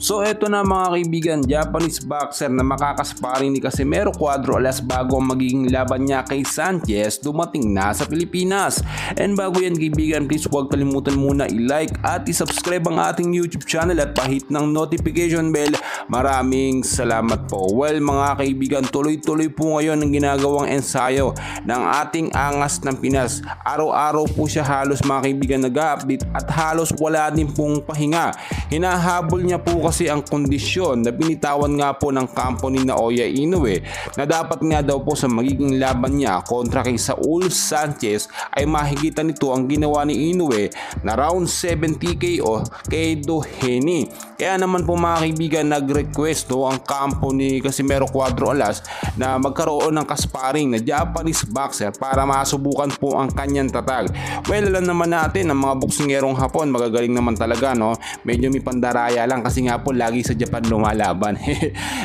So eto na mga kaibigan, Japanese boxer na makakasparing ni Casimero Cuadro Alas bago ang magiging laban niya kay Sanchez dumating na sa Pilipinas. And bago yan kaibigan, please huwag kalimutan muna i-like at i-subscribe ang ating YouTube channel at pahit ng notification bell. Maraming salamat po. Well mga kaibigan, tuloy-tuloy po ngayon ang ginagawang ensayo ng ating angas ng Pinas. Araw-araw po siya halos mga kaibigan nag-update at halos wala din pong pahinga. Hinahabol niya po kasi ang kondisyon na binitawan nga po ng kampo ni Naoya Inoue na dapat nga daw po sa magiging laban niya kontra kay Saul Sanchez ay mahigitan nito ang ginawa ni Inoue na round 7 TKO kay Doheny. Kaya naman po mga kaibigan nag-request ang kampo ni Casimero Cuadro Alas na magkaroon ng kasparing na Japanese boxer para masubukan po ang kanyang tatag. Well, alam naman natin ang mga boksingerong Hapon magagaling naman talaga, no? Medyo may pandaraya lang kasi nga po lagi sa Japan lumalaban.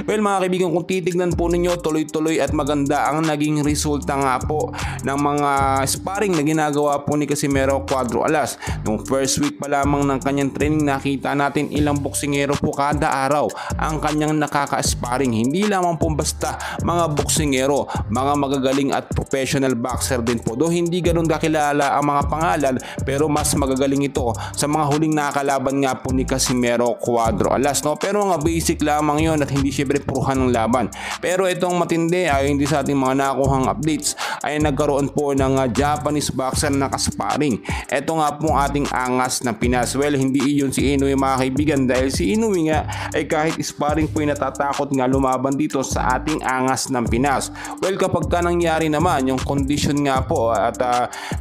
Well mga kaibigan, kung titignan po ninyo, tuloy-tuloy at maganda ang naging resulta nga po ng mga sparring na ginagawa po ni Casimero Cuadro Alas. Nung first week pa lamang ng kanyang training, nakita natin ilang boksingero po kada araw ang kanyang nakaka-sparring. Hindi lamang po basta mga boksingero, mga magagaling at professional boxer din po. Though hindi ganun kakilala ang mga pangalan, pero mas magagaling ito sa mga huling nakakalaban nga po ni Casimero Cuadro Alas, no? Pero nga basic lamang yon at hindi syempre puruhan ng laban. Pero itong matindi ay hindi sa ating mga nakuhang updates ay nagkaroon po ng Japanese boxer na kasparing. Ito nga po ating angas na Pinas. Well, hindi iyon si Inoue mga kaibigan, dahil si Inoue nga ay kahit sparring po ay natatakot nga lumaban dito sa ating angas ng Pinas. Well, kapag ka nangyari naman yung condition nga po at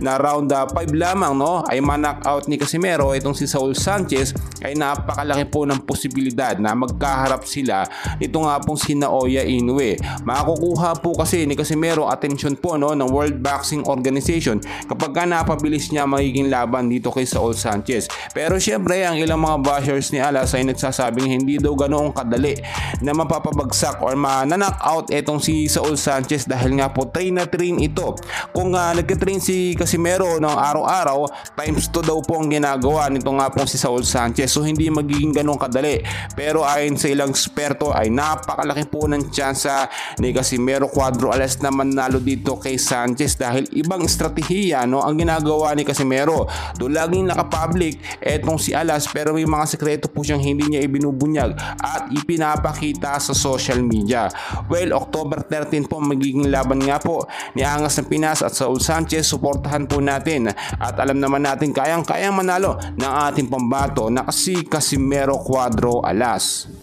na round 5 lamang, no, ay ma-knockout ni Casimero itong si Saul Sanchez, ay napakalaki po ng posibilidad na magkaharap sila ito nga pong si Naoya Inoue. Makukuha po kasi ni Casimero atensyon po, no, ng World Boxing Organization kapag ka napabilis niya magiging laban dito kay Saul Sanchez. Pero syempre ang ilang mga bashers ni Alas ay nagsasabing hindi daw ganoong kadali na mapapabagsak or ma-knockout itong si Saul Sanchez dahil nga po train na train ito. Kung nagka-train si Casimero ng araw-araw, times 2 daw po ang ginagawa nito nga po si Saul Sanchez. So hindi magiging ganong kadali. Pero ayon sa ilang eksperto ay napakalaki po ng tsansa ni Casimero Cuadro Alas na manalo dito kay Sanchez dahil ibang estratehiya, no, ang ginagawa ni Casimero. Do laging nakapublic etong si Alas pero may mga sekreto po siyang hindi niya ibinubunyag at ipinapakita sa social media. Well, October 13 po magiging laban nga po ni Angas ng Pinas at Saul Sanchez. Suportahan po natin at alam naman natin kayang manalo ng ating pambato na si Casimero Cuadro Alas.